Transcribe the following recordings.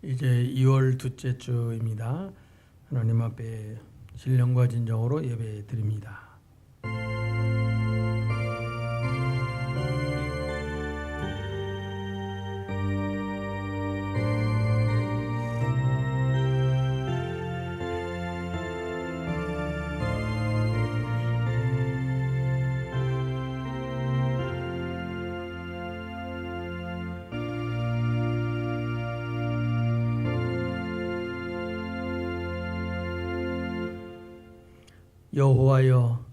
이제 2월 둘째 주입니다. 하나님 앞에 신령과 진정으로 예배 드립니다. 여호와여,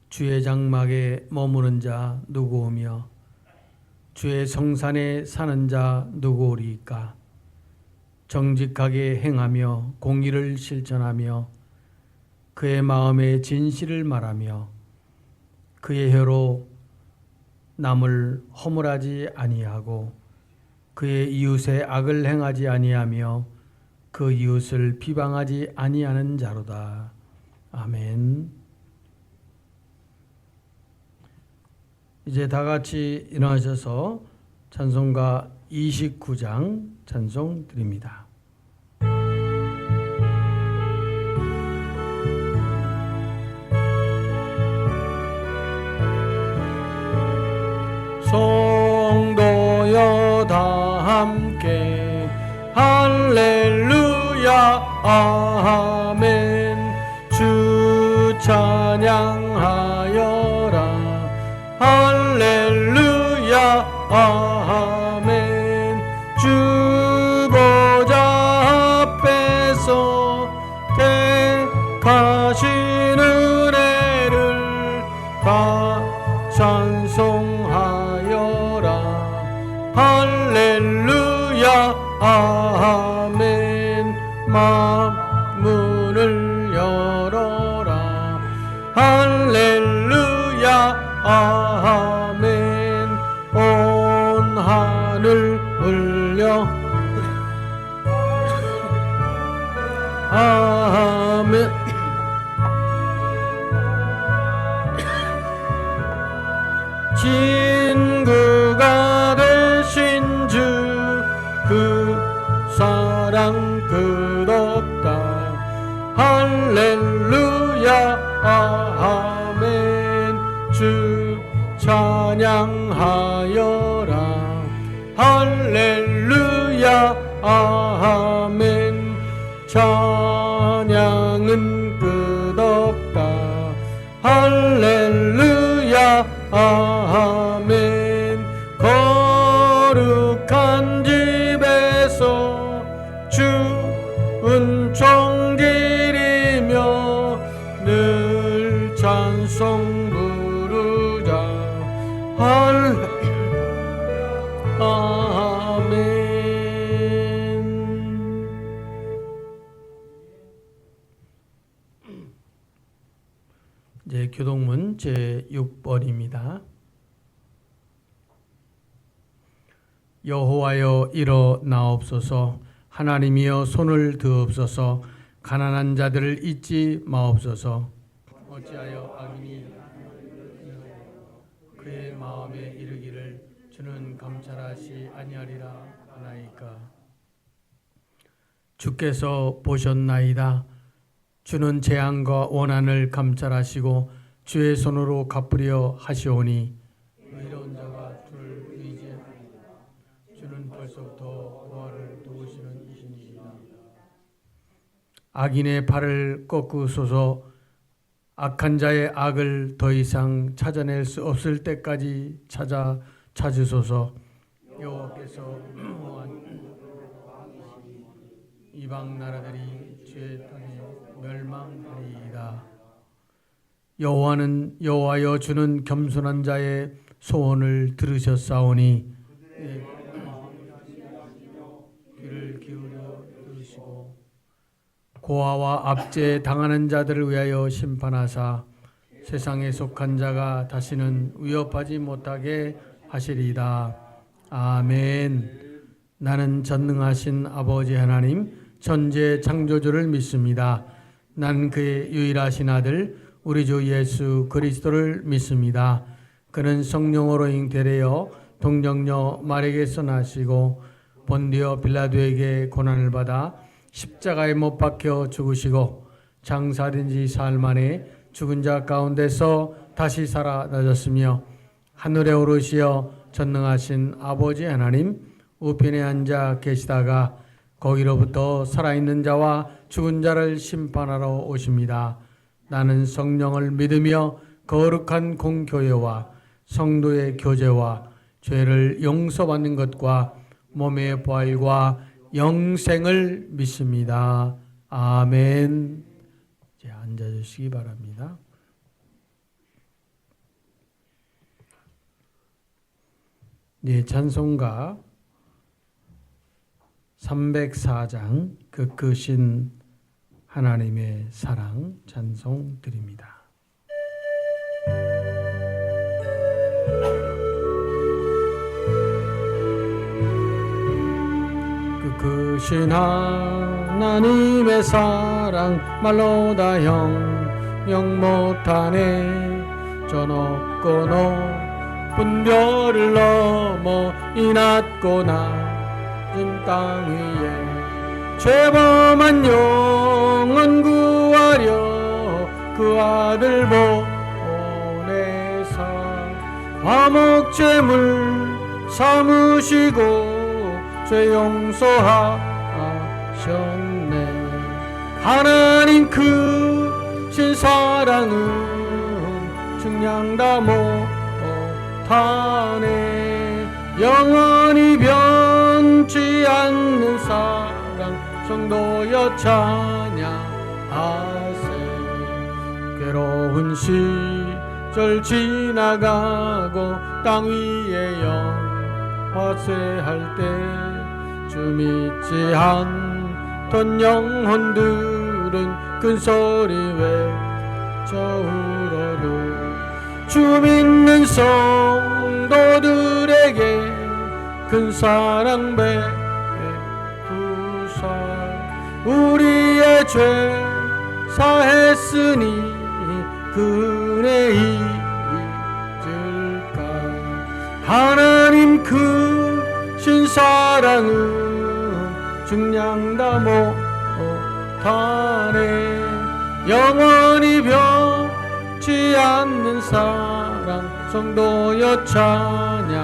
주의 장막에 머무는 자 누구오며 주의 성산에 사는 자 누구오리이까? 정직하게 행하며 공의를 실천하며 그의 마음에 진실을 말하며 그의 혀로 남을 허물하지 아니하고 그의 이웃의 악을 행하지 아니하며 그 이웃을 비방하지 아니하는 자로다. 아멘. 이제 다 같이 일어나셔서 찬송가 29장 찬송 드립니다. 성도여 다 함께 할렐루야 아멘. 주 찬양하여라 할렐루야 아멘. 주 보좌 앞에서 택하신 은혜를 다 찬송하여라 할렐루야 아멘. 문을 열어라 할렐루야 아멘. 온 하늘 울려 아멘. 친구가 되신 주 그 사랑 끝없다 할렐루야 아멘. 주 찬양하여라 할렐루야 아멘. 찬양은 끝없다 할렐루야 아멘. 거룩한 집에서 주 은총 드리며 늘 찬송 부르자 아멘. 이제 교동문 제6번입니다. 여호와여 일어나옵소서. 하나님이여 손을 드옵소서. 가난한 자들을 잊지 마옵소서. 어찌하여 악인이 그의 마음에 이르기를 주는 감찰하시 아니하리라 하나이까? 주께서 보셨나이다. 주는 재앙과 원한을 감찰하시고 주의 손으로 갚으려 하시오니 의로운 자가 주를 의지하나이다. 주는 벌써부터 고아를 도우시는 이신이시다. 악인의 발을 꺾으소서. 악한 자의 악을 더 이상 찾아낼 수 없을 때까지 찾으소서. 여호와께서 이방 나라들이 주의 땅에 멸망하리이다. 여호와여 주는 겸손한 자의 소원을 들으셨사오니 귀를 기울여 들으시고 고아와 압제 당하는 자들을 위하여 심판하사 세상에 속한 자가 다시는 위협하지 못하게 하시리이다. 아멘. 나는 전능하신 아버지 하나님 천재 창조주를 믿습니다. 난 그의 유일하신 아들 우리 주 예수 그리스도를 믿습니다. 그는 성령으로 잉태되어 동정녀 마리아에서 나시고 본디오 빌라도에게 고난을 받아 십자가에 못 박혀 죽으시고 장사된 지 사흘 만에 죽은 자 가운데서 다시 살아나셨으며 하늘에 오르시어 전능하신 아버지 하나님 우편에 앉아 계시다가 거기로부터 살아있는 자와 죽은 자를 심판하러 오십니다. 나는 성령을 믿으며 거룩한 공교회와 성도의 교제와 죄를 용서받는 것과 몸의 부활과 영생을 믿습니다. 아멘. 이제 앉아주시기 바랍니다. 네, 찬송가 304장 그 크신 하나님의 사랑 찬송 드립니다. 그 크신 하나님의 사랑 말로 다 형용 못하네. 저 높고 높은 별을 넘어 이 낮고 낮은 땅 위에 죄범한 영혼 구하려 그 아들 보내사 화목제물 삼으시고 죄 용서하셨네. 하나님 크신 사랑은 측량 못하네. 영원히 변치 않는 사랑 성도여 찬양하세. 괴로운 시절 지나가고 땅 위에 영화세할 때 주 믿지 않던 영혼들은 큰소리 외쳐 울어도 주 믿는 성도들에게 큰 사랑 베푸사. 우리의 죄 사했으니 그 은혜 잊을까. 하나님 크신 사랑은 증량 다 못하네. 영원히 변치 않는 사랑 성도여 찬양하세.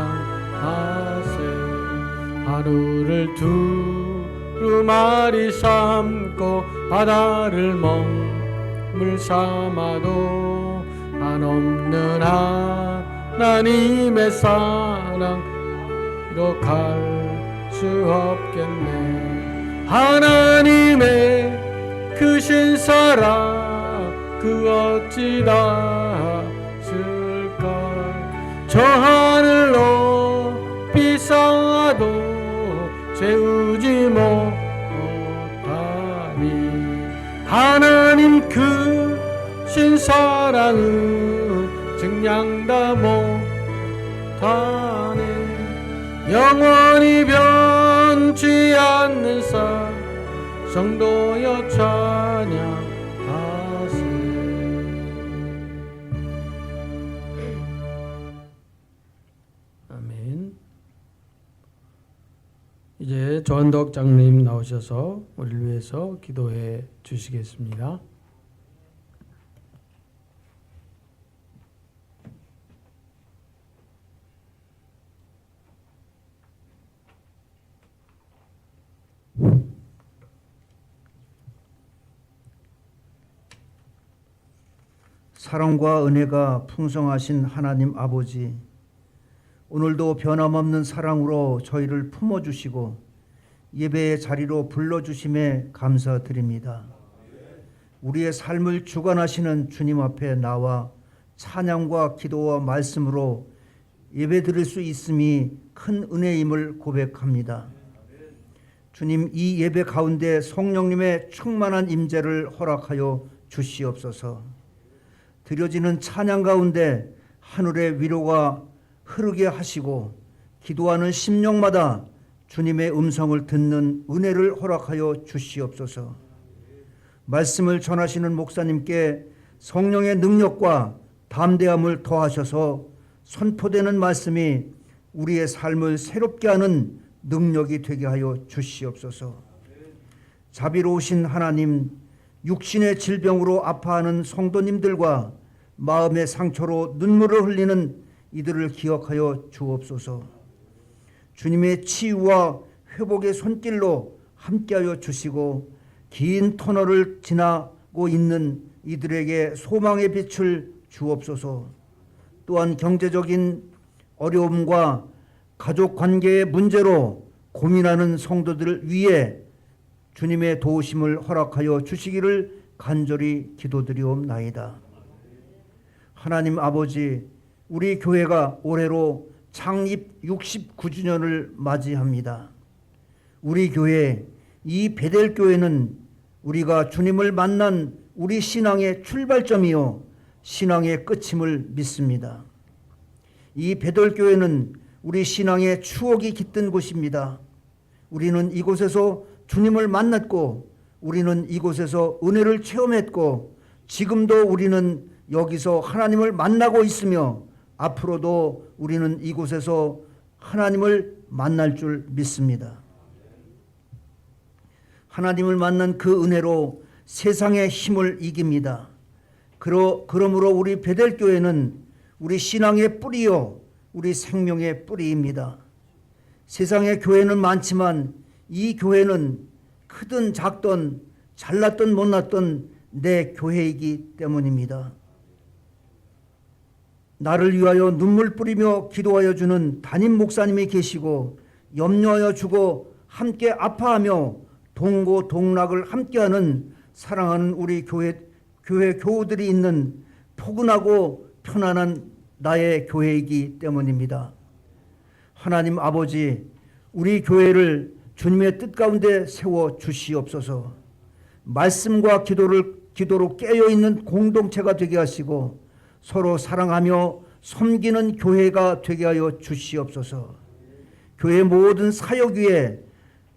하루를 두루마리 삼고 바다를 먹물 삼아도 한없는 하나님의 사랑 이룩할 수 없겠네. 하나님의 크신 사랑 그 어찌 닿을까. 저 하늘 높이 쌓아도 채우지 못하니. 하나님 크신 사랑은 증량 다 못하네. 영원히 변치 않는 성도여 찬양하세. 아멘. 이제 조한덕 장로님 나오셔서 우리를 위해서 기도해 주시겠습니다. 사랑과 은혜가 풍성하신 하나님 아버지, 오늘도 변함없는 사랑으로 저희를 품어주시고 예배의 자리로 불러주심에 감사드립니다. 우리의 삶을 주관하시는 주님 앞에 나와 찬양과 기도와 말씀으로 예배 드릴 수 있음이 큰 은혜임을 고백합니다. 주님, 이 예배 가운데 성령님의 충만한 임재를 허락하여 주시옵소서. 드려지는 찬양 가운데 하늘의 위로가 흐르게 하시고 기도하는 심령마다 주님의 음성을 듣는 은혜를 허락하여 주시옵소서. 말씀을 전하시는 목사님께 성령의 능력과 담대함을 더하셔서 선포되는 말씀이 우리의 삶을 새롭게 하는 능력이 되게 하여 주시옵소서. 자비로우신 하나님, 육신의 질병으로 아파하는 성도님들과 마음의 상처로 눈물을 흘리는 이들을 기억하여 주옵소서. 주님의 치유와 회복의 손길로 함께하여 주시고 긴 터널을 지나고 있는 이들에게 소망의 빛을 주옵소서. 또한 경제적인 어려움과 가족 관계의 문제로 고민하는 성도들을 위해 주님의 도우심을 허락하여 주시기를 간절히 기도드리옵나이다. 하나님 아버지, 우리 교회가 올해로 창립 69주년을 맞이합니다. 우리 교회, 이 베델교회는 우리가 주님을 만난 우리 신앙의 출발점이요 신앙의 끝임을 믿습니다. 이 베델교회는 우리 신앙의 추억이 깃든 곳입니다. 우리는 이곳에서 주님을 만났고 우리는 이곳에서 은혜를 체험했고 지금도 우리는 여기서 하나님을 만나고 있으며 앞으로도 우리는 이곳에서 하나님을 만날 줄 믿습니다. 하나님을 만난 그 은혜로 세상의 힘을 이깁니다. 그러므로 우리 베델교회는 우리 신앙의 뿌리요 우리 생명의 뿌리입니다. 세상의 교회는 많지만 이 교회는 크든 작든 잘났든 못났든 내 교회이기 때문입니다. 나를 위하여 눈물 뿌리며 기도하여 주는 담임 목사님이 계시고 염려하여 주고 함께 아파하며 동고동락을 함께하는 사랑하는 우리 교회 교우들이 있는 포근하고 편안한 나의 교회이기 때문입니다. 하나님 아버지, 우리 교회를 주님의 뜻 가운데 세워 주시옵소서. 말씀과 기도로 깨어있는 공동체가 되게 하시고 서로 사랑하며 섬기는 교회가 되게 하여 주시옵소서. 교회 모든 사역 위에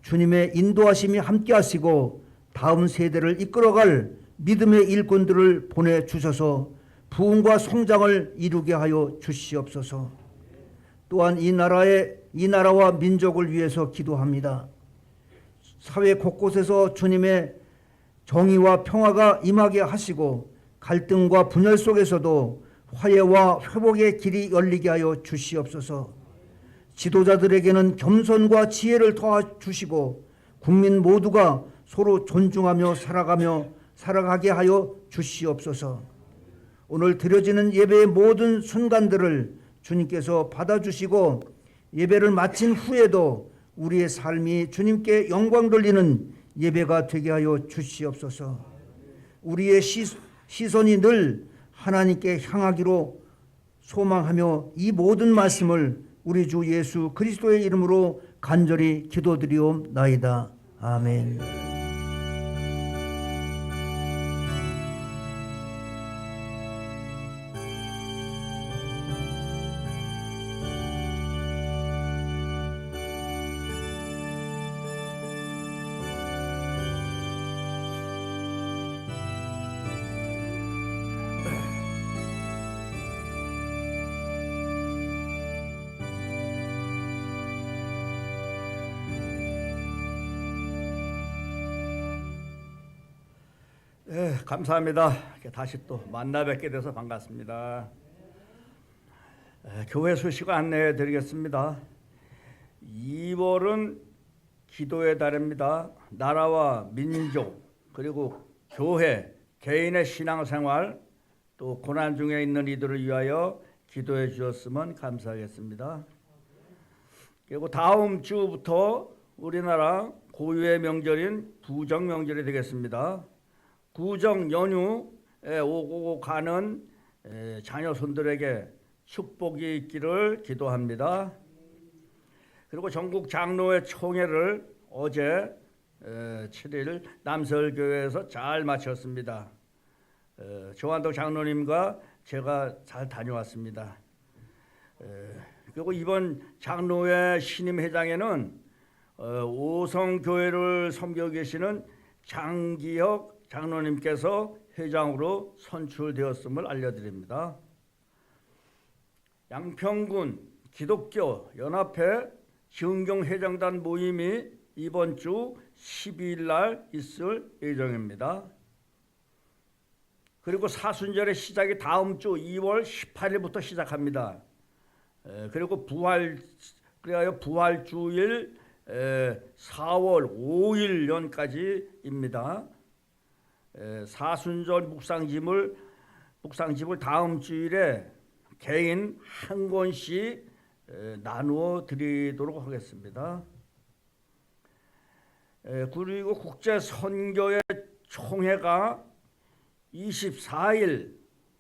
주님의 인도하심이 함께 하시고 다음 세대를 이끌어갈 믿음의 일꾼들을 보내주셔서 부흥과 성장을 이루게 하여 주시옵소서. 또한 이 나라와 민족을 위해서 기도합니다. 사회 곳곳에서 주님의 정의와 평화가 임하게 하시고 갈등과 분열 속에서도 화해와 회복의 길이 열리게 하여 주시옵소서. 지도자들에게는 겸손과 지혜를 더주시고 국민 모두가 서로 존중하며 살아가게 하여 주시옵소서. 오늘 드려지는 예배의 모든 순간들을 주님께서 받아주시고 예배를 마친 후에도 우리의 삶이 주님께 영광 돌리는 예배가 되게 하여 주시옵소서. 우리의 시선이 늘 하나님께 향하기로 소망하며 이 모든 말씀을 우리 주 예수 그리스도의 이름으로 간절히 기도드리옵나이다. 아멘. 네, 감사합니다. 다시 또 만나 뵙게 돼서 반갑습니다. 교회 소식 안내해 드리겠습니다. 2월은 기도의 달입니다. 나라와 민족 그리고 교회, 개인의 신앙생활 또 고난 중에 있는 이들을 위하여 기도해 주셨으면 감사하겠습니다. 그리고 다음 주부터 우리나라 고유의 명절인 구정 명절이 되겠습니다. 구정 연휴에 오고 가는 자녀 손들에게 축복이 있기를 기도합니다. 그리고 전국 장로회 총회를 어제 7일 남설교회에서 잘 마쳤습니다. 조한덕 장로님과 제가 잘 다녀왔습니다. 그리고 이번 장로회 신임회장에는 오성교회를 섬기고 계시는 장기혁 장로님께서 회장으로 선출되었음을 알려드립니다. 양평군 기독교 연합회 지흥경회장단 모임이 이번 주 12일 날 있을 예정입니다. 그리고 사순절의 시작이 다음 주 2월 18일부터 시작합니다. 그리고 부활주일 4월 5일 연까지입니다. 사순절 묵상집을 다음 주일에 개인 한 권씩 나누어 드리도록 하겠습니다. 그리고 국제선교회 총회가 24일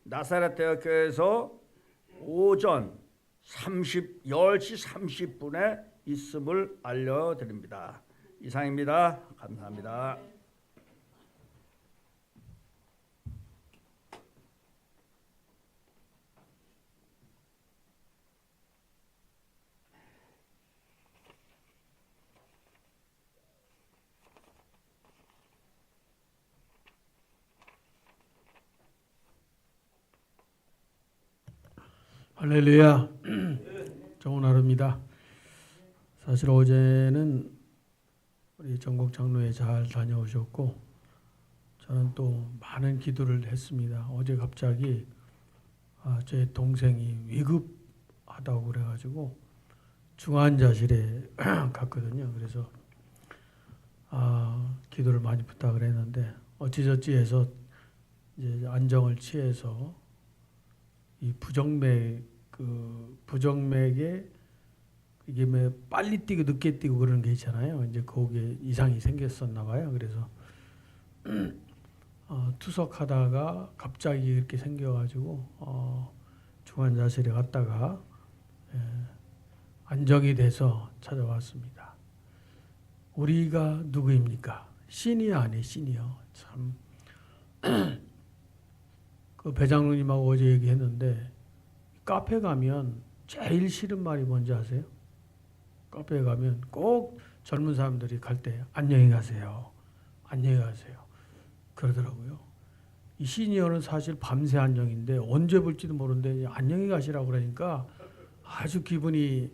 나사렛대학교에서 오전 10시 30분에 있음을 알려드립니다. 이상입니다. 감사합니다. 할렐루야. 좋은 하루입니다. 사실 어제는 우리 전국 장로회 잘 다녀오셨고 저는 또 많은 기도를 했습니다. 어제 갑자기 제 동생이 위급하다고 그래가지고 중환자실에 갔거든요. 그래서 기도를 많이 부탁을 했는데 어찌저찌 해서 이제 안정을 취해서 이 부정맥에 이게 뭐 빨리 뛰고 늦게 뛰고 그런 게 있잖아요. 이제 거기에 이상이 생겼었나 봐요. 그래서 투석하다가 갑자기 이렇게 생겨가지고 중환자실에 갔다가 안정이 돼서 찾아왔습니다. 우리가 누구입니까? 신이 아니 신이요. 참. 그 배장로님하고 어제 얘기했는데 카페 가면 제일 싫은 말이 뭔지 아세요? 카페에 가면 꼭 젊은 사람들이 갈 때 안녕히 가세요. 안녕히 가세요. 그러더라고요. 이 시니어는 사실 밤새 안녕인데 언제 볼지도 모르는데 안녕히 가시라고 그러니까 아주 기분이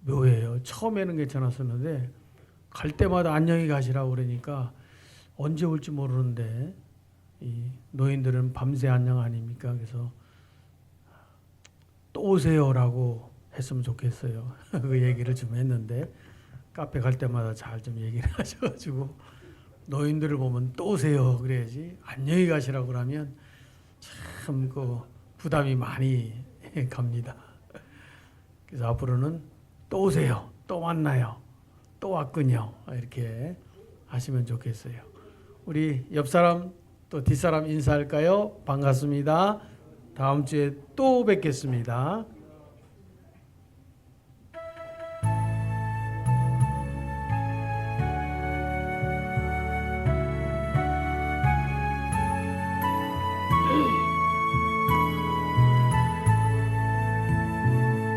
묘해요. 처음에는 괜찮았었는데 갈 때마다 안녕히 가시라고 그러니까 언제 올지 모르는데 이 노인들은 밤새 안녕 아닙니까? 그래서 또 오세요라고 했으면 좋겠어요. 그 얘기를 좀 했는데 카페 갈 때마다 잘 좀 얘기를 하셔가지고 노인들을 보면 또 오세요 그래야지 안녕히 가시라고 그러면 참 그 부담이 많이 갑니다. 그래서 앞으로는 또 오세요, 또 만나요, 또 왔군요 이렇게 하시면 좋겠어요. 우리 옆 사람 또 뒷사람 인사할까요? 반갑습니다. 다음 주에 또 뵙겠습니다.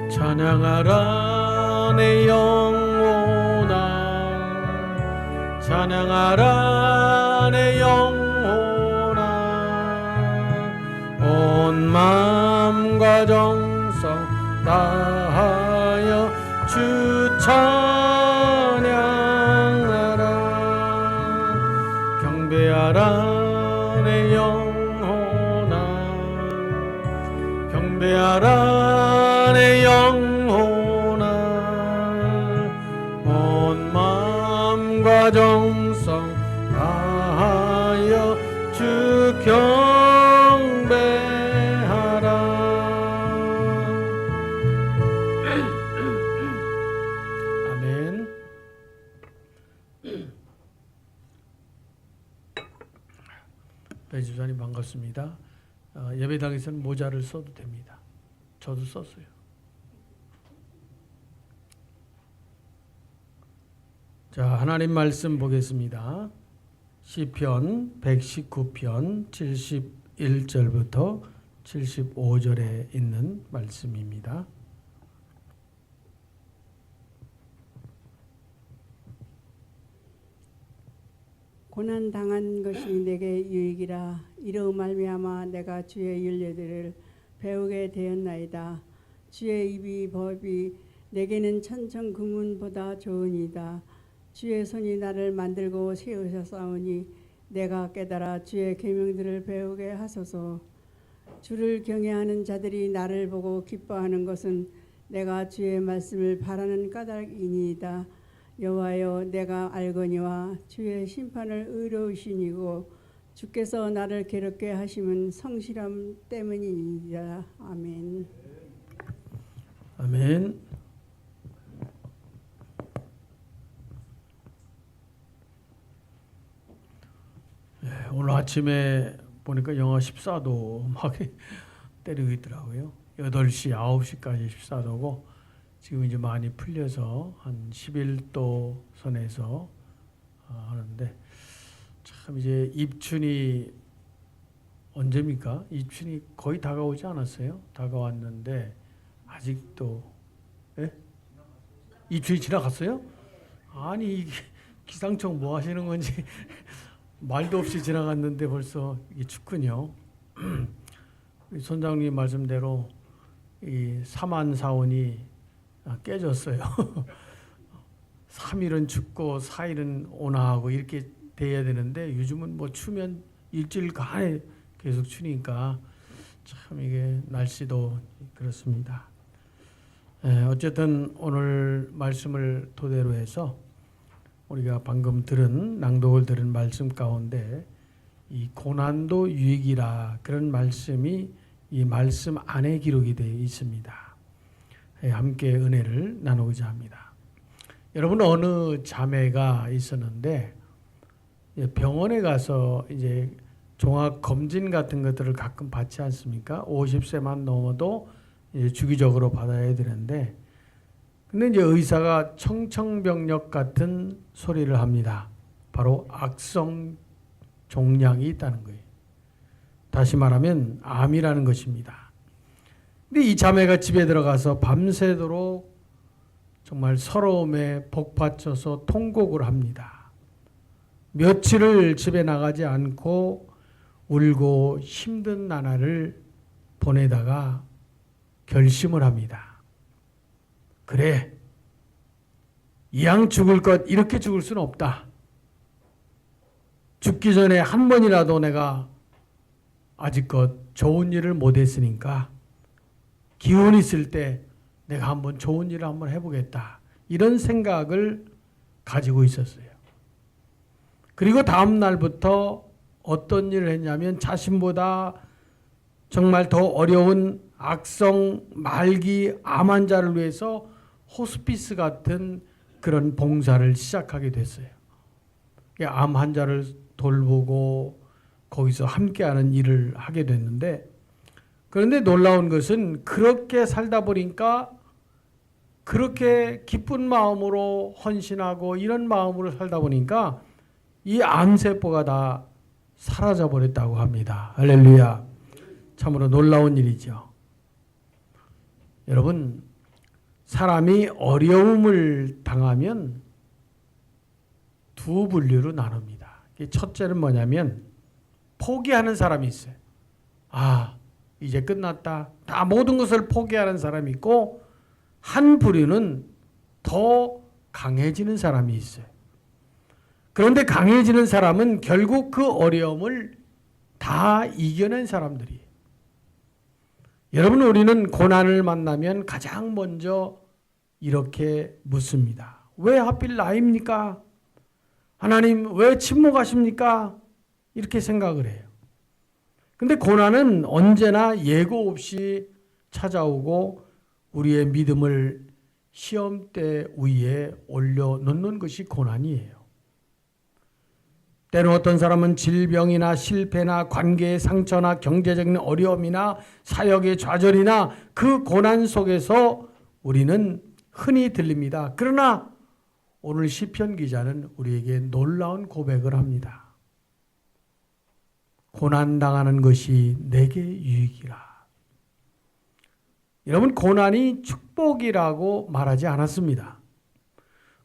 찬양하라 내 영혼아, 찬양하라 내 영혼아, 온 마음과 정성 다하여 주 찬양하라. 경배하라 내 영혼아, 경배하라 내 영혼아, 온 마음과 정성 다하여 주 경배하라. 아멘. 배주사님 반갑습니다. 예배당에서는 모자를 써도 됩니다. 저도 썼어요. 자, 하나님 말씀 보겠습니다. 시편 119편 71절부터 75절에 있는 말씀입니다. 고난 당한 것이 내게 유익이라. 이로 말미암아 내가 주의 윤례들을 배우게 되었나이다. 주의 입이 법이 내게는 천천금문보다 좋으니이다. 주의 손이 나를 만들고 세우셨사오니 내가 깨달아 주의 계명들을 배우게 하소서. 주를 경외하는 자들이 나를 보고 기뻐하는 것은 내가 주의 말씀을 바라는 까닭이니이다. 여호와여, 내가 알거니와 주의 심판을 의로우시니고 주께서 나를 괴롭게 하심은 성실함 때문이니이다. 아멘. 아멘. 오늘 아침에 보니까 영하 14도 막 때리고 있더라고요. 8시, 9시까지 14도고 지금 이제 많이 풀려서 한 11도 선에서 하는데 참 이제 입춘이 언제입니까? 입춘이 거의 다가오지 않았어요? 다가왔는데 아직도 입춘이 지나갔어요? 아니 이게 기상청 뭐 하시는 건지 말도 없이 지나갔는데 벌써 이게 춥군요. 선장님 말씀대로 이 사만사온이 깨졌어요. 3일은 춥고 4일은 온화하고 이렇게 돼야 되는데 요즘은 뭐 추면 일주일간에 계속 추니까 참 이게 날씨도 그렇습니다. 어쨌든 오늘 말씀을 토대로 해서 우리가 방금 낭독을 들은 말씀 가운데 이 고난도 유익이라 그런 말씀이 이 말씀 안에 기록이 되어 있습니다. 함께 은혜를 나누고자 합니다. 여러분 어느 자매가 있었는데 병원에 가서 이제 종합 검진 같은 것들을 가끔 받지 않습니까? 50세만 넘어도 이제 주기적으로 받아야 되는데 근데 이제 의사가 청청병력 같은 소리를 합니다. 바로 악성 종양이 있다는 거예요. 다시 말하면 암이라는 것입니다. 근데 이 자매가 집에 들어가서 밤새도록 정말 서러움에 복받쳐서 통곡을 합니다. 며칠을 집에 나가지 않고 울고 힘든 나날을 보내다가 결심을 합니다. 그래, 이왕 죽을 것 이렇게 죽을 수는 없다. 죽기 전에 한 번이라도 내가 아직껏 좋은 일을 못했으니까 기운 있을 때 내가 한번 좋은 일을 한번 해보겠다. 이런 생각을 가지고 있었어요. 그리고 다음 날부터 어떤 일을 했냐면 자신보다 정말 더 어려운 악성 말기 암 환자를 위해서 호스피스 같은 그런 봉사를 시작하게 됐어요. 암 환자를 돌보고 거기서 함께하는 일을 하게 됐는데 그런데 놀라운 것은 그렇게 살다 보니까 그렇게 기쁜 마음으로 헌신하고 이런 마음으로 살다 보니까 이 암세포가 다 사라져 버렸다고 합니다. 할렐루야. 참으로 놀라운 일이죠. 여러분, 사람이 어려움을 당하면 두 분류로 나눕니다. 첫째는 뭐냐면 포기하는 사람이 있어요. 아, 이제 끝났다. 다 모든 것을 포기하는 사람이 있고 한 부류는 더 강해지는 사람이 있어요. 그런데 강해지는 사람은 결국 그 어려움을 다 이겨낸 사람들이에요. 여러분, 우리는 고난을 만나면 가장 먼저 이렇게 묻습니다. 왜 하필 나입니까? 하나님 왜 침묵하십니까? 이렇게 생각을 해요. 근데 고난은 언제나 예고 없이 찾아오고 우리의 믿음을 시험대 위에 올려놓는 것이 고난이에요. 때로 어떤 사람은 질병이나 실패나 관계의 상처나 경제적인 어려움이나 사역의 좌절이나 그 고난 속에서 우리는 흔히 들립니다. 그러나 오늘 시편 기자는 우리에게 놀라운 고백을 합니다. 고난당하는 것이 내게 유익이라. 여러분, 고난이 축복이라고 말하지 않았습니다.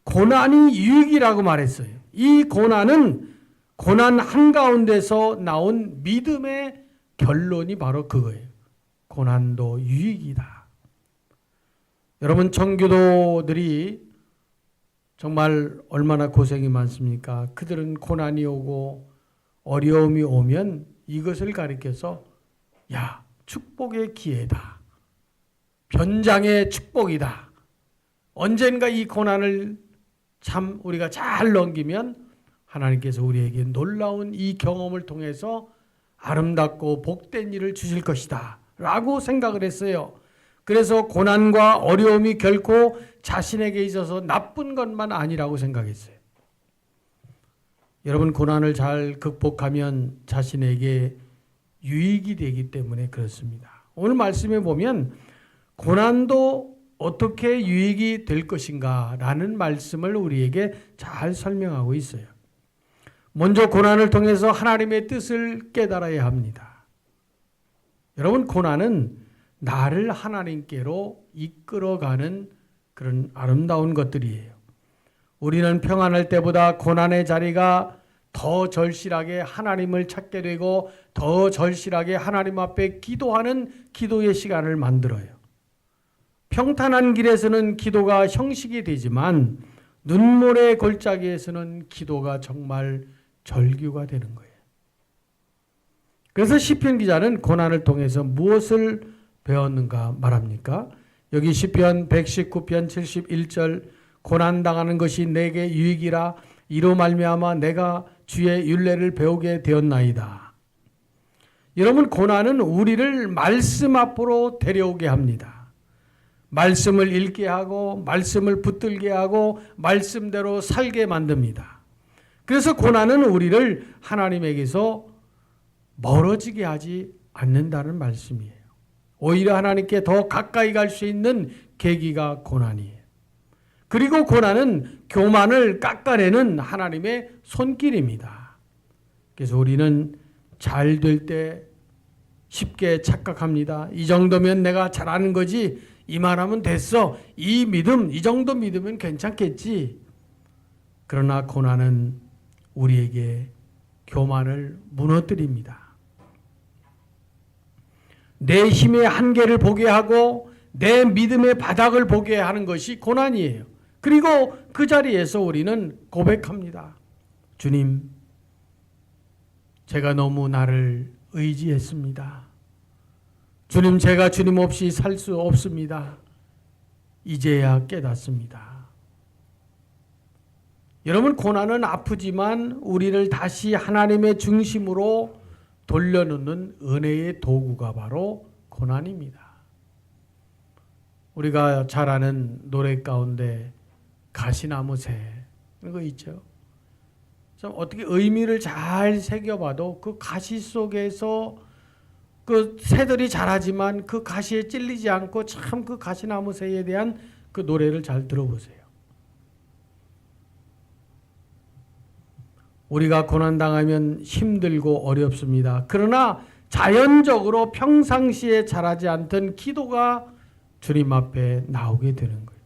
고난이 유익이라고 말했어요. 이 고난은 고난 한가운데서 나온 믿음의 결론이 바로 그거예요. 고난도 유익이다. 여러분, 청교도들이 정말 얼마나 고생이 많습니까? 그들은 고난이 오고 어려움이 오면 이것을 가리켜서 야, 축복의 기회다. 변장의 축복이다. 언젠가 이 고난을 참 우리가 잘 넘기면 하나님께서 우리에게 놀라운 이 경험을 통해서 아름답고 복된 일을 주실 것이다 라고 생각을 했어요. 그래서 고난과 어려움이 결코 자신에게 있어서 나쁜 것만 아니라고 생각했어요. 여러분, 고난을 잘 극복하면 자신에게 유익이 되기 때문에 그렇습니다. 오늘 말씀에 보면 고난도 어떻게 유익이 될 것인가 라는 말씀을 우리에게 잘 설명하고 있어요. 먼저 고난을 통해서 하나님의 뜻을 깨달아야 합니다. 여러분, 고난은 나를 하나님께로 이끌어가는 그런 아름다운 것들이에요. 우리는 평안할 때보다 고난의 자리가 더 절실하게 하나님을 찾게 되고 더 절실하게 하나님 앞에 기도하는 기도의 시간을 만들어요. 평탄한 길에서는 기도가 형식이 되지만 눈물의 골짜기에서는 기도가 정말 절규가 되는 거예요. 그래서 시편 기자는 고난을 통해서 무엇을 배웠는가 말합니까? 여기 시편 119편 71절 고난당하는 것이 내게 유익이라 이로 말미암아 내가 주의 율례를 배우게 되었나이다. 여러분, 고난은 우리를 말씀 앞으로 데려오게 합니다. 말씀을 읽게 하고 말씀을 붙들게 하고 말씀대로 살게 만듭니다. 그래서 고난은 우리를 하나님에게서 멀어지게 하지 않는다는 말씀이에요. 오히려 하나님께 더 가까이 갈 수 있는 계기가 고난이에요. 그리고 고난은 교만을 깎아내는 하나님의 손길입니다. 그래서 우리는 잘 될 때 쉽게 착각합니다. 이 정도면 내가 잘하는 거지, 이만하면 됐어, 이 믿음, 이 정도 믿으면 괜찮겠지. 그러나 고난은 우리에게 교만을 무너뜨립니다. 내 힘의 한계를 보게 하고 내 믿음의 바닥을 보게 하는 것이 고난이에요. 그리고 그 자리에서 우리는 고백합니다. 주님, 제가 너무 나를 의지했습니다. 주님, 제가 주님 없이 살 수 없습니다. 이제야 깨닫습니다. 여러분, 고난은 아프지만 우리를 다시 하나님의 중심으로 돌려놓는 은혜의 도구가 바로 고난입니다. 우리가 잘 아는 노래 가운데 가시나무새 이런 거 있죠. 좀 어떻게 의미를 잘 새겨봐도 그 가시 속에서 그 새들이 자라지만 그 가시에 찔리지 않고 참 그 가시나무새에 대한 그 노래를 잘 들어보세요. 우리가 고난당하면 힘들고 어렵습니다. 그러나 자연적으로 평상시에 자라지 않던 기도가 주님 앞에 나오게 되는 거예요.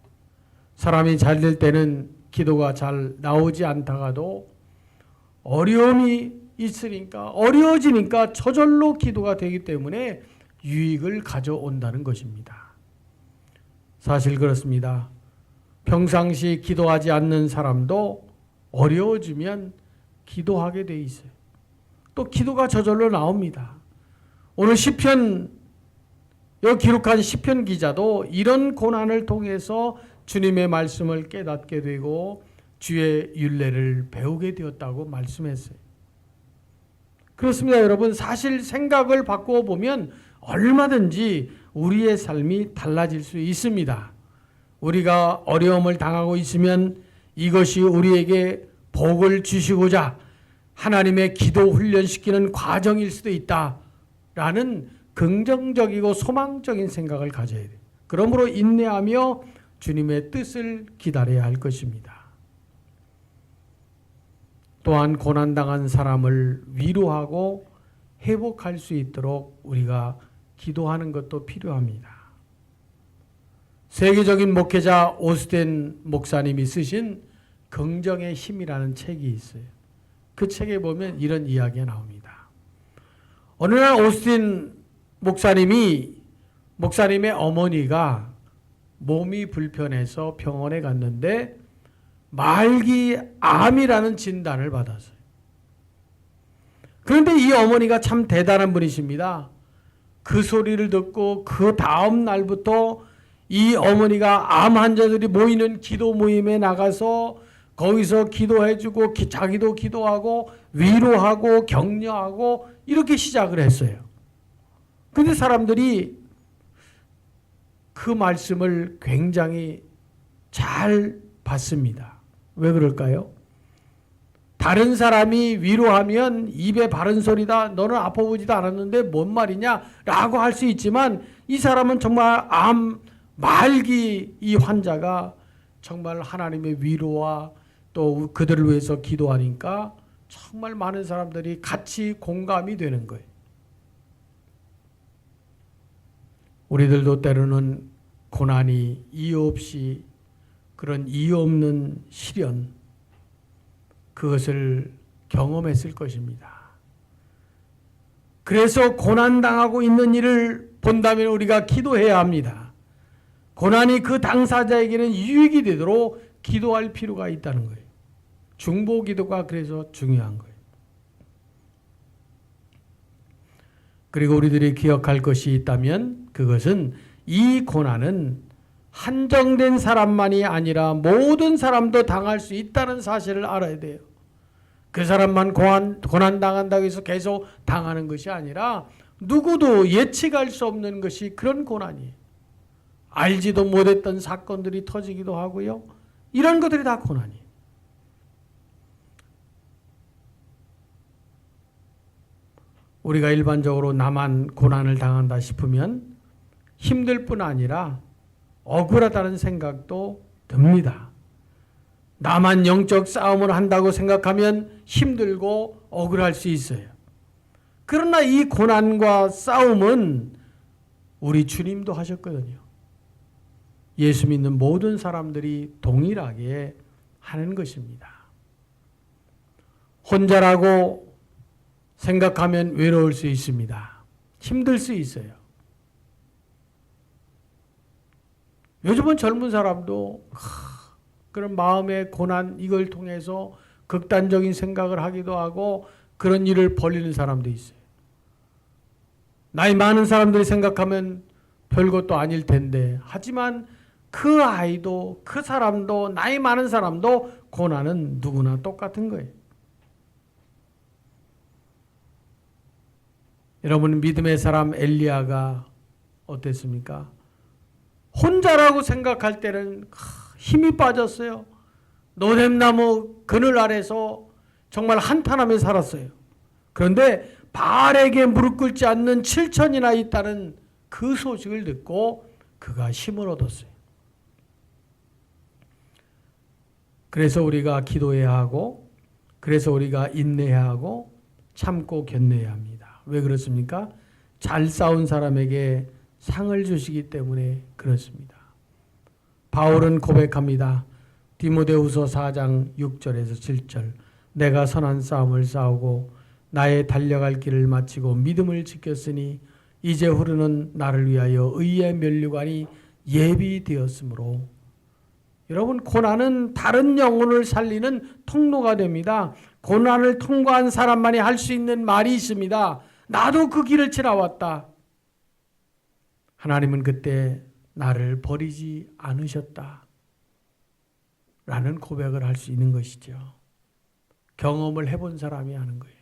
사람이 잘 될 때는 기도가 잘 나오지 않다가도 어려움이 있으니까, 어려워지니까 저절로 기도가 되기 때문에 유익을 가져온다는 것입니다. 사실 그렇습니다. 평상시 기도하지 않는 사람도 어려워지면 기도하게 돼 있어요. 또 기도가 저절로 나옵니다. 오늘 시편, 여기 기록한 시편 기자도 이런 고난을 통해서 주님의 말씀을 깨닫게 되고 주의 율례를 배우게 되었다고 말씀했어요. 그렇습니다, 여러분. 사실 생각을 바꾸어 보면 얼마든지 우리의 삶이 달라질 수 있습니다. 우리가 어려움을 당하고 있으면 이것이 우리에게 복을 주시고자 하나님의 기도 훈련시키는 과정일 수도 있다라는 긍정적이고 소망적인 생각을 가져야 돼요. 그러므로 인내하며 주님의 뜻을 기다려야 할 것입니다. 또한 고난당한 사람을 위로하고 회복할 수 있도록 우리가 기도하는 것도 필요합니다. 세계적인 목회자 오스틴 목사님이 쓰신 긍정의 힘이라는 책이 있어요. 그 책에 보면 이런 이야기가 나옵니다. 어느 날 오스틴 목사님의 어머니가 몸이 불편해서 병원에 갔는데 말기 암이라는 진단을 받았어요. 그런데 이 어머니가 참 대단한 분이십니다. 그 소리를 듣고 그 다음 날부터 이 어머니가 암 환자들이 모이는 기도 모임에 나가서 거기서 기도해주고 자기도 기도하고 위로하고 격려하고 이렇게 시작을 했어요. 근데 사람들이 그 말씀을 굉장히 잘 받습니다. 왜 그럴까요? 다른 사람이 위로하면 입에 바른 소리다. 너는 아파 보지도 않았는데 뭔 말이냐? 라고 할 수 있지만 이 사람은 정말 암 말기 이 환자가 정말 하나님의 위로와 또 그들을 위해서 기도하니까 정말 많은 사람들이 같이 공감이 되는 거예요. 우리들도 때로는 고난이 이유 없이 그런 이유 없는 시련 그것을 경험했을 것입니다. 그래서 고난당하고 있는 일을 본다면 우리가 기도해야 합니다. 고난이 그 당사자에게는 유익이 되도록 기도할 필요가 있다는 거예요. 중보 기도가 그래서 중요한 거예요. 그리고 우리들이 기억할 것이 있다면 그것은 이 고난은 한정된 사람만이 아니라 모든 사람도 당할 수 있다는 사실을 알아야 돼요. 그 사람만 고난 당한다고 해서 계속 당하는 것이 아니라 누구도 예측할 수 없는 것이 그런 고난이에요. 알지도 못했던 사건들이 터지기도 하고요. 이런 것들이 다 고난이에요. 우리가 일반적으로 나만 고난을 당한다 싶으면 힘들 뿐 아니라 억울하다는 생각도 듭니다. 나만 영적 싸움을 한다고 생각하면 힘들고 억울할 수 있어요. 그러나 이 고난과 싸움은 우리 주님도 하셨거든요. 예수 믿는 모든 사람들이 동일하게 하는 것입니다. 혼자라고 생각하면 외로울 수 있습니다. 힘들 수 있어요. 요즘은 젊은 사람도 그런 마음의 고난 이걸 통해서 극단적인 생각을 하기도 하고 그런 일을 벌이는 사람도 있어요. 나이 많은 사람들이 생각하면 별것도 아닐 텐데 하지만 그 아이도 그 사람도 나이 많은 사람도 고난은 누구나 똑같은 거예요. 여러분 믿음의 사람 엘리야가 어땠습니까? 혼자라고 생각할 때는 힘이 빠졌어요. 노뎀나무 그늘 아래서 정말 한탄하며 살았어요. 그런데 바알에게 무릎 꿇지 않는 7천이나 있다는 그 소식을 듣고 그가 힘을 얻었어요. 그래서 우리가 기도해야 하고 그래서 우리가 인내해야 하고 참고 견뎌야 합니다. 왜 그렇습니까? 잘 싸운 사람에게 상을 주시기 때문에 그렇습니다. 바울은 고백합니다. 디모데후서 4장 6절에서 7절 내가 선한 싸움을 싸우고 나의 달려갈 길을 마치고 믿음을 지켰으니 이제 후르는 나를 위하여 의의 면류관이 예비되었으므로 여러분 고난은 다른 영혼을 살리는 통로가 됩니다. 고난을 통과한 사람만이 할 수 있는 말이 있습니다. 나도 그 길을 지나왔다. 하나님은 그때 나를 버리지 않으셨다. 라는 고백을 할 수 있는 것이죠. 경험을 해본 사람이 하는 거예요.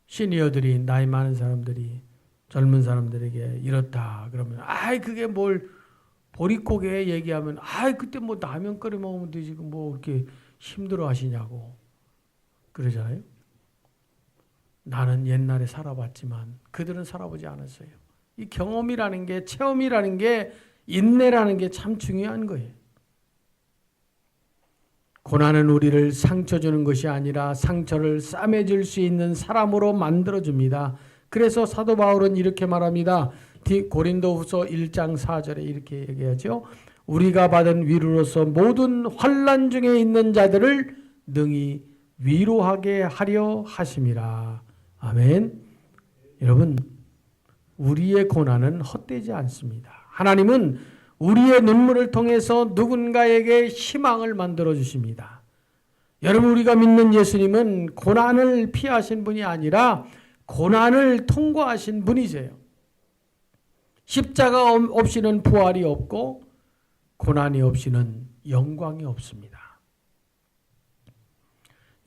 시니어들이 나이 많은 사람들이 젊은 사람들에게 이렇다 그러면 아이 그게 뭘 보릿고개 얘기하면 아이 그때 뭐 라면 끓여 먹으면 되지 뭐 이렇게 힘들어 하시냐고 그러잖아요. 나는 옛날에 살아봤지만 그들은 살아보지 않았어요. 이 경험이라는 게 체험이라는 게 인내라는 게 참 중요한 거예요. 고난은 우리를 상처 주는 것이 아니라 상처를 싸매줄 수 있는 사람으로 만들어줍니다. 그래서 사도 바울은 이렇게 말합니다. 고린도후서 1장 4절에 이렇게 얘기하죠. 우리가 받은 위로로서 모든 환난 중에 있는 자들을 능히 위로하게 하려 하심이라. 아멘. 여러분 우리의 고난은 헛되지 않습니다. 하나님은 우리의 눈물을 통해서 누군가에게 희망을 만들어 주십니다. 여러분, 우리가 믿는 예수님은 고난을 피하신 분이 아니라 고난을 통과하신 분이세요. 십자가 없이는 부활이 없고 고난이 없이는 영광이 없습니다.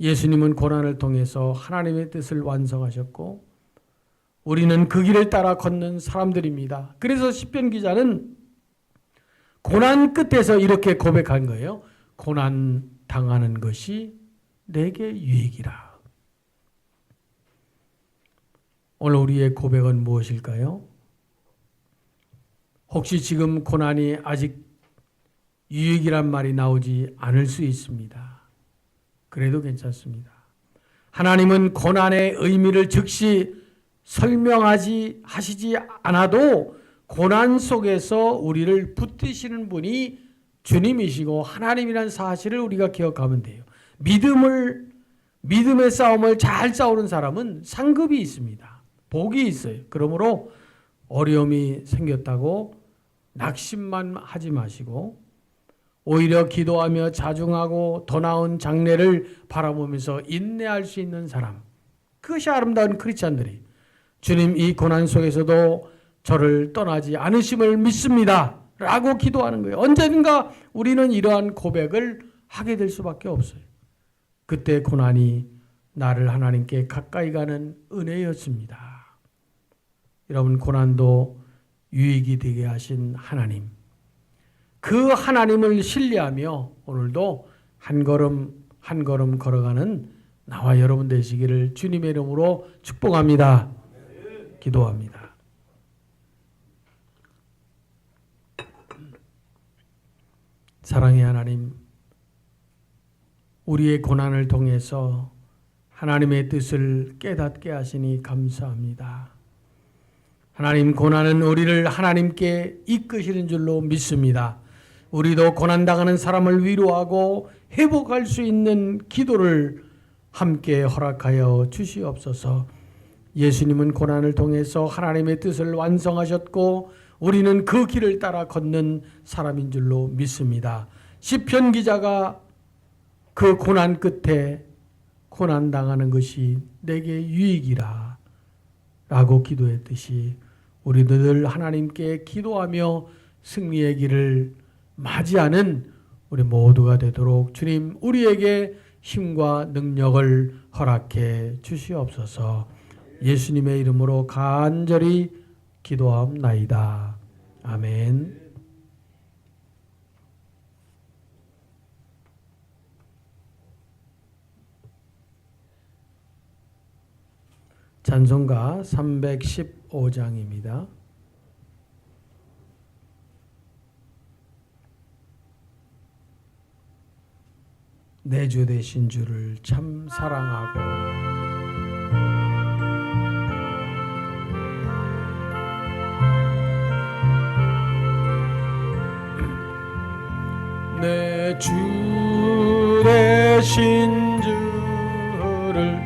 예수님은 고난을 통해서 하나님의 뜻을 완성하셨고 우리는 그 길을 따라 걷는 사람들입니다. 그래서 시편 기자는 고난 끝에서 이렇게 고백한 거예요. 고난 당하는 것이 내게 유익이라. 오늘 우리의 고백은 무엇일까요? 혹시 지금 고난이 아직 유익이란 말이 나오지 않을 수 있습니다. 그래도 괜찮습니다. 하나님은 고난의 의미를 즉시 하시지 않아도 고난 속에서 우리를 붙드시는 분이 주님이시고 하나님이라는 사실을 우리가 기억하면 돼요. 믿음의 싸움을 잘 싸우는 사람은 상급이 있습니다. 복이 있어요. 그러므로 어려움이 생겼다고 낙심만 하지 마시고 오히려 기도하며 자중하고 더 나은 장래를 바라보면서 인내할 수 있는 사람, 그것이 아름다운 크리스찬들이 주님 이 고난 속에서도 저를 떠나지 않으심을 믿습니다 라고 기도하는 거예요. 언젠가 우리는 이러한 고백을 하게 될 수밖에 없어요. 그때 고난이 나를 하나님께 가까이 가는 은혜였습니다. 여러분, 고난도 유익이 되게 하신 하나님, 그 하나님을 신뢰하며 오늘도 한 걸음 한 걸음 걸어가는 나와 여러분 되시기를 주님의 이름으로 축복합니다. 기도합니다. 사랑의 하나님, 우리의 고난을 통해서 하나님의 뜻을 깨닫게 하시니 감사합니다. 하나님, 고난은 우리를 하나님께 이끄시는 줄로 믿습니다. 우리도 고난당하는 사람을 위로하고 회복할 수 있는 기도를 함께 허락하여 주시옵소서. 예수님은 고난을 통해서 하나님의 뜻을 완성하셨고 우리는 그 길을 따라 걷는 사람인 줄로 믿습니다. 시편 기자가 그 고난 끝에 고난당하는 것이 내게 유익이라 라고 기도했듯이 우리도 늘 하나님께 기도하며 승리의 길을 맞이하는 우리 모두가 되도록 주님 우리에게 힘과 능력을 허락해 주시옵소서. 예수님의 이름으로 간절히 기도하옵나이다. 아멘. 찬송가 315장입니다. 내 주 되신 주를 참 사랑하고 내 주 되신 주를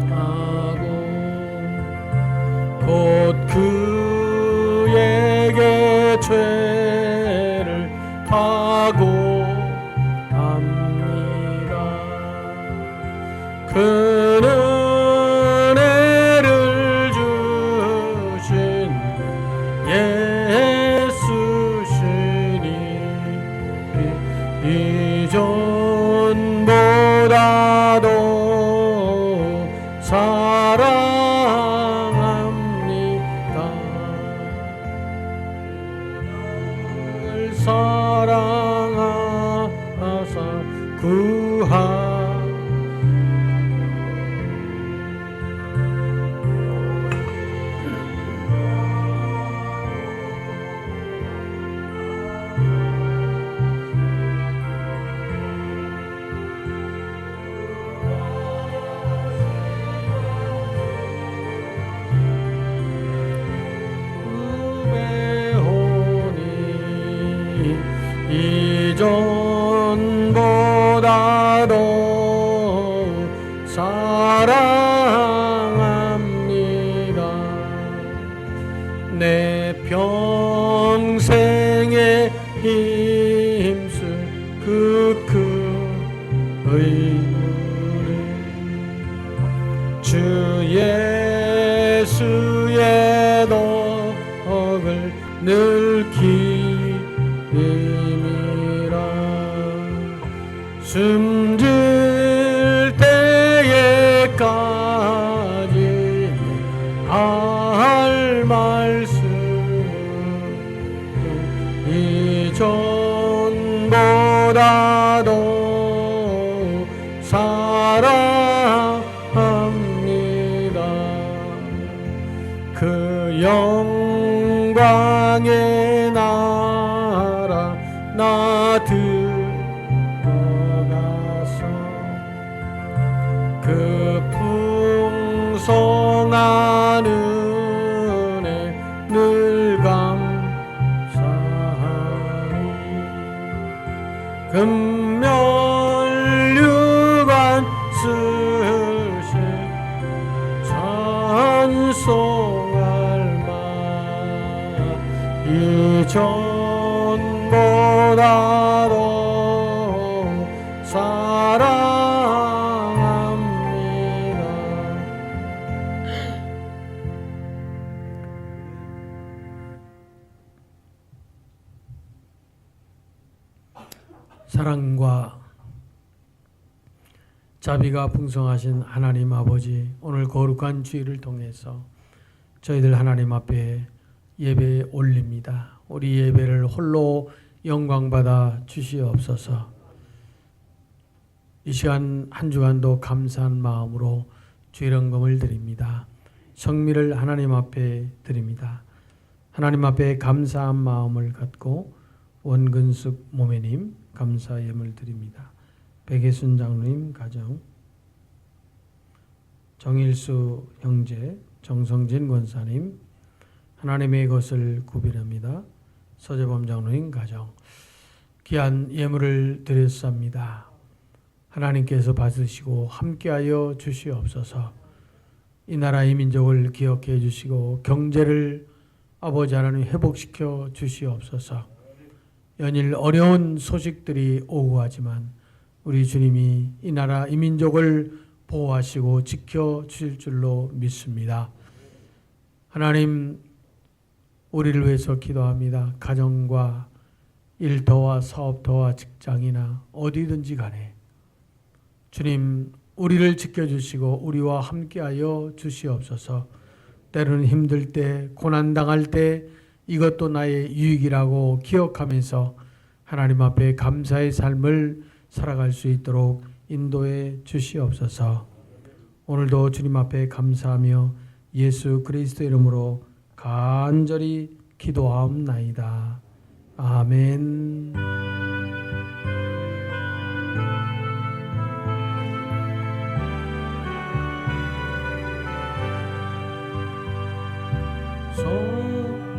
하고 곧 그에게 죄를 하고 합니다. 그는 은혜를 주신 예수시니 이전보다도 사랑합니다. 사랑하사 구하 이전보다도 그 의무를 주 예수의 덕을 늘 기림이라 숨질 때에까지 할 말씀 이전보다도 사랑합니다. 그 영광의 나라 나 들어가서 그 풍성한 은혜 늘 감사하니 금멸류관 쓰신 찬송할 만 이전보다도 사랑합니다. 사랑과 자비가 풍성하신 하나님 아버지, 오늘 거룩한 주일을 통해서 저희들 하나님 앞에 예배 올립니다. 우리 예배를 홀로 영광받아 주시옵소서. 이 시간 한 주간도 감사한 마음으로 주일헌금을 드립니다. 성미를 하나님 앞에 드립니다. 하나님 앞에 감사한 마음을 갖고 원근숙 모매님 감사 예물 드립니다. 백예순 장로님 가정, 정일수 형제, 정성진 권사님, 하나님의 것을 구별합니다. 서재범 장로님 가정, 귀한 예물을 드렸습니다. 하나님께서 받으시고 함께하여 주시옵소서. 이 나라 이 민족을 기억해 주시고 경제를 아버지 하나님 회복시켜 주시옵소서. 연일 어려운 소식들이 오고 하지만 우리 주님이 이 나라 이 민족을 보호하시고 지켜주실 줄로 믿습니다. 하나님, 우리를 위해서 기도합니다. 가정과 일터와 사업터와 직장이나 어디든지 간에 주님, 우리를 지켜주시고 우리와 함께하여 주시옵소서. 때로는 힘들 때, 고난당할 때 이것도 나의 유익이라고 기억하면서 하나님 앞에 감사의 삶을 살아갈 수 있도록 인도해 주시옵소서. 오늘도 주님 앞에 감사하며 예수 그리스도 이름으로 간절히 기도하옵나이다. 아멘.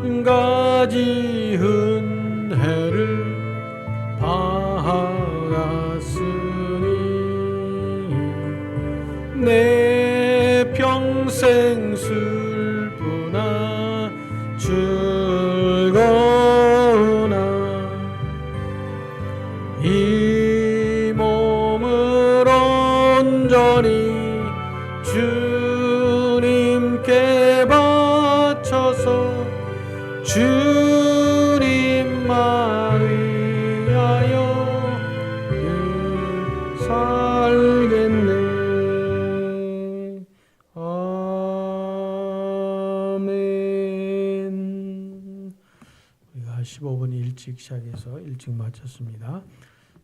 성가지 은혜를 받았으니 내 평생 슬프나 즐거우나 이 몸을 온전히 주님께 바쳐서 주님만 위하여 늘 살겠네. 아멘. 우리가 15분 일찍 시작해서 일찍 마쳤습니다.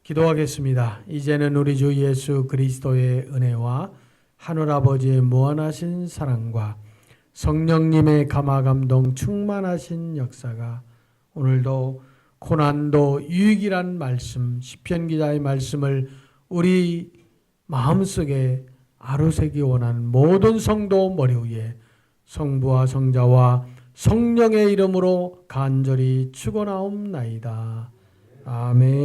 기도하겠습니다. 이제는 우리 주 예수 그리스도의 은혜와 하늘아버지의 무한하신 사랑과 성령님의 감화감동 충만하신 역사가 오늘도 고난도 유익이란 말씀, 시편 기자의 말씀을 우리 마음속에 아루새기 원하는 모든 성도 머리 위에 성부와 성자와 성령의 이름으로 간절히 축원하옵나이다. 아멘.